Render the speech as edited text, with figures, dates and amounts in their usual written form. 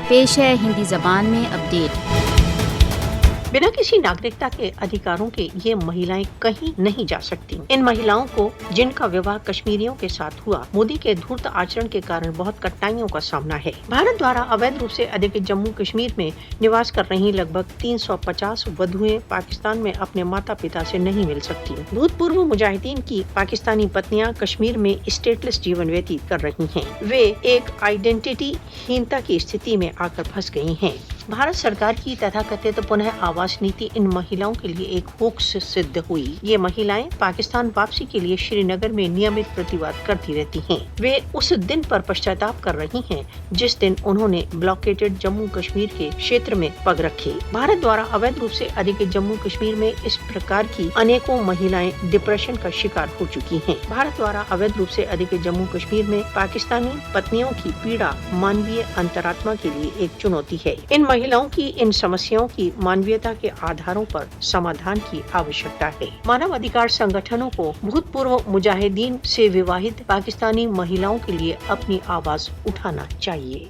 पेश है हिंदी जबान में अपडेट। बिना किसी नागरिकता के अधिकारों के ये महिलाएं कहीं नहीं जा सकती। इन महिलाओं को, जिनका विवाह कश्मीरियों के साथ हुआ, मोदी के धूर्त आचरण के कारण बहुत कठिनाइयों का सामना है। भारत द्वारा अवैध रूप से अधिकृत जम्मू कश्मीर में निवास कर रही लगभग 350 वधुएं पाकिस्तान में अपने माता पिता से नहीं मिल सकती। भूतपूर्व मुजाहिदीन की पाकिस्तानी पत्नियां कश्मीर में स्टेटलेस जीवन व्यतीत कर रही हैं। वे एक आइडेंटिटी हीनता की स्थिति में आकर फंस गई हैं। भारत सरकार की तथाकथित पुनः आवास नीति इन महिलाओं के लिए एक होक्स सिद्ध हुई। ये महिलाएं पाकिस्तान वापसी के लिए श्रीनगर में नियमित प्रतिवाद करती रहती हैं। वे उस दिन पर पश्चाताप कर रही हैं जिस दिन उन्होंने ब्लॉकेटेड जम्मू कश्मीर के क्षेत्र में पग रखे। भारत द्वारा अवैध रूप से अधिकृत जम्मू कश्मीर में इस प्रकार की अनेकों महिलाएं डिप्रेशन का शिकार हो चुकी हैं। भारत द्वारा अवैध रूप से अधिकृत जम्मू कश्मीर में पाकिस्तानी पत्नियों की पीड़ा मानवीय अंतरात्मा के लिए एक चुनौती है। इन महिलाओं की इन समस्याओं की मानवीयता के आधारों पर समाधान की आवश्यकता है। मानव अधिकार संगठनों को भूतपूर्व मुजाहिदीन से विवाहित पाकिस्तानी महिलाओं के लिए अपनी आवाज उठाना चाहिए।